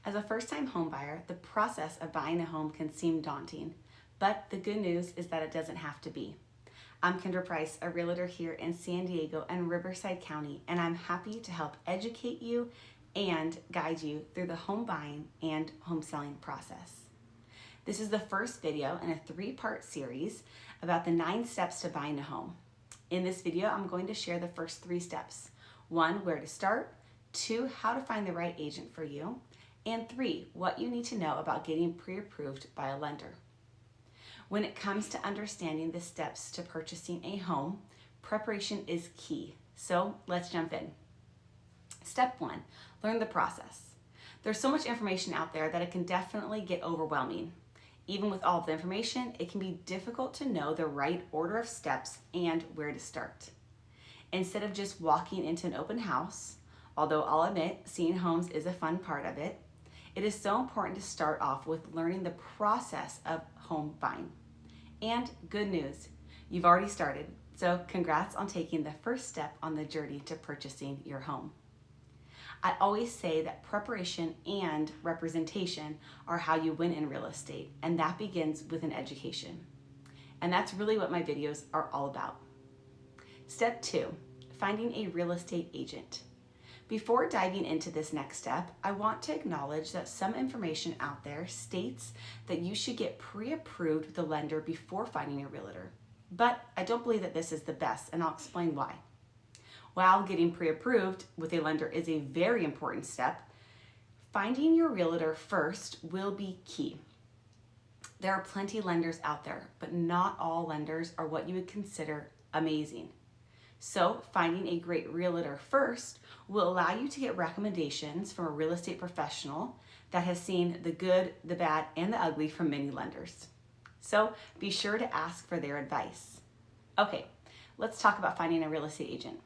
As a first-time homebuyer, the process of buying a home can seem daunting, but the good news is that it doesn't have to be. I'm Kyndra Price, a realtor here in San Diego and Riverside County, and I'm happy to help educate you and guide you through the home buying and home selling process. This is the first video in a three-part series about the 9 steps to buying a home. In this video, I'm going to share the first 3 steps. 1, where to start. 2, how to find the right agent for you. And 3, what you need to know about getting pre-approved by a lender. When it comes to understanding the steps to purchasing a home, preparation is key. So let's jump in. Step 1, learn the process. There's so much information out there that it can definitely get overwhelming. Even with all of the information, it can be difficult to know the right order of steps and where to start. Instead of just walking into an open house, although I'll admit seeing homes is a fun part of it, it is so important to start off with learning the process of home buying. And good news, you've already started, so congrats on taking the first step on the journey to purchasing your home. I always say that preparation and representation are how you win in real estate, and that begins with an education. And that's really what my videos are all about. Step 2, finding a real estate agent. Before diving into this next step, I want to acknowledge that some information out there states that you should get pre-approved with a lender before finding a realtor. But I don't believe that this is the best, and I'll explain why. While getting pre-approved with a lender is a very important step, finding your realtor first will be key. There are plenty of lenders out there, but not all lenders are what you would consider amazing. So finding a great realtor first will allow you to get recommendations from a real estate professional that has seen the good, the bad, and the ugly from many lenders. So be sure to ask for their advice. Okay, let's talk about finding a real estate agent.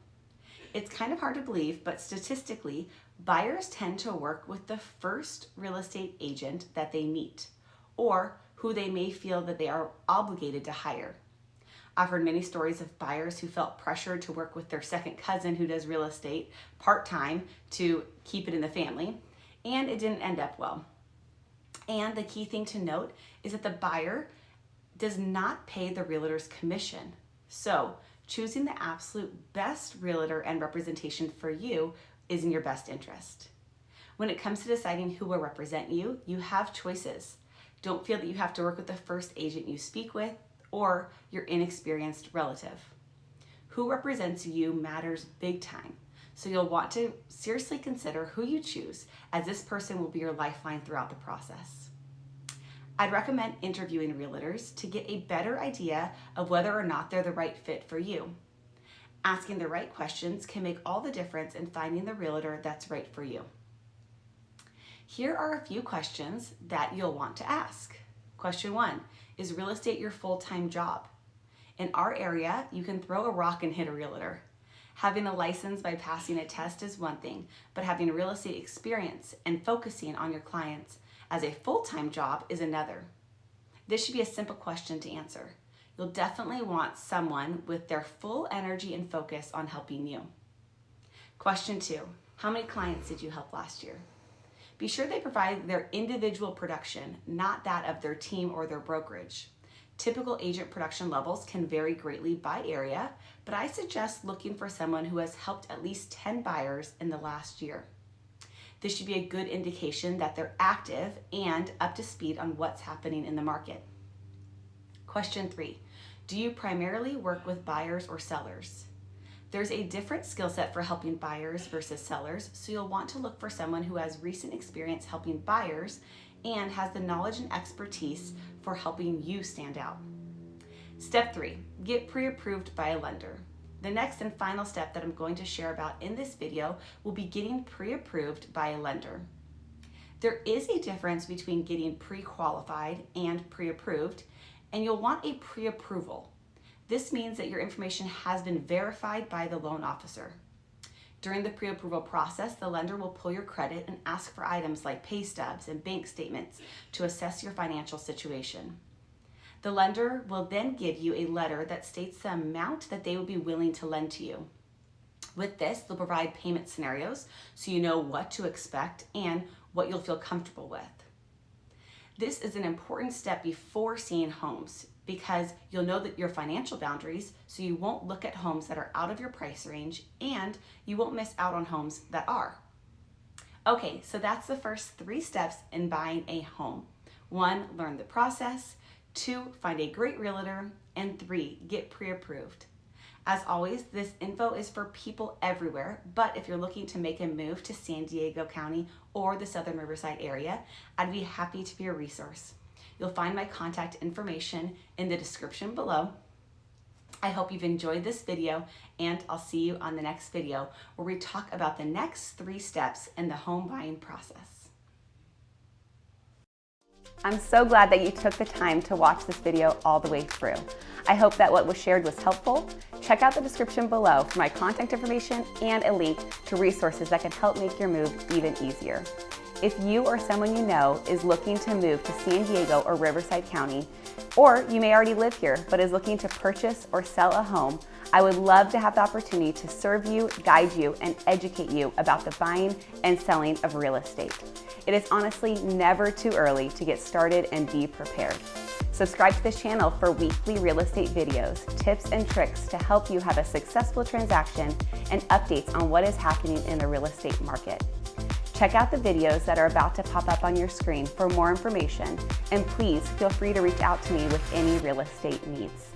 It's kind of hard to believe, but statistically, buyers tend to work with the first real estate agent that they meet, or who they may feel that they are obligated to hire. I've heard many stories of buyers who felt pressured to work with their second cousin who does real estate part-time to keep it in the family, and it didn't end up well. And the key thing to note is that the buyer does not pay the realtor's commission. So choosing the absolute best realtor and representation for you is in your best interest. When it comes to deciding who will represent you, you have choices. Don't feel that you have to work with the first agent you speak with or your inexperienced relative. Who represents you matters big time, so you'll want to seriously consider who you choose, as this person will be your lifeline throughout the process. I'd recommend interviewing realtors to get a better idea of whether or not they're the right fit for you. Asking the right questions can make all the difference in finding the realtor that's right for you. Here are a few questions that you'll want to ask. Question 1, is real estate your full-time job? In our area, you can throw a rock and hit a realtor. Having a license by passing a test is one thing, but having real estate experience and focusing on your clients as a full-time job is another. This should be a simple question to answer. You'll definitely want someone with their full energy and focus on helping you. Question 2, how many clients did you help last year? Be sure they provide their individual production, not that of their team or their brokerage. Typical agent production levels can vary greatly by area, but I suggest looking for someone who has helped at least 10 buyers in the last year. This should be a good indication that they're active and up to speed on what's happening in the market. Question 3, do you primarily work with buyers or sellers? There's a different skill set for helping buyers versus sellers, so you'll want to look for someone who has recent experience helping buyers and has the knowledge and expertise for helping you stand out. Step 3, get pre-approved by a lender. The next and final step that I'm going to share about in this video will be getting pre-approved by a lender. There is a difference between getting pre-qualified and pre-approved, and you'll want a pre-approval. This means that your information has been verified by the loan officer. During the pre-approval process, the lender will pull your credit and ask for items like pay stubs and bank statements to assess your financial situation. The lender will then give you a letter that states the amount that they will be willing to lend to you. With this, they'll provide payment scenarios so you know what to expect and what you'll feel comfortable with. This is an important step before seeing homes because you'll know that your financial boundaries, so you won't look at homes that are out of your price range and you won't miss out on homes that are. Okay, so that's the first 3 steps in buying a home. 1, learn the process. 2, find a great realtor. And 3, get pre-approved. As always, this info is for people everywhere, but if you're looking to make a move to San Diego County or the Southern Riverside area, I'd be happy to be a resource. You'll find my contact information in the description below. I hope you've enjoyed this video, and I'll see you on the next video where we talk about the next 3 steps in the home buying process. I'm so glad that you took the time to watch this video all the way through. I hope that what was shared was helpful. Check out the description below for my contact information and a link to resources that can help make your move even easier. If you or someone you know is looking to move to San Diego or Riverside County, or you may already live here but is looking to purchase or sell a home, I would love to have the opportunity to serve you, guide you, and educate you about the buying and selling of real estate. It is honestly never too early to get started and be prepared. Subscribe to this channel for weekly real estate videos, tips and tricks to help you have a successful transaction and updates on what is happening in the real estate market. Check out the videos that are about to pop up on your screen for more information, and please feel free to reach out to me with any real estate needs.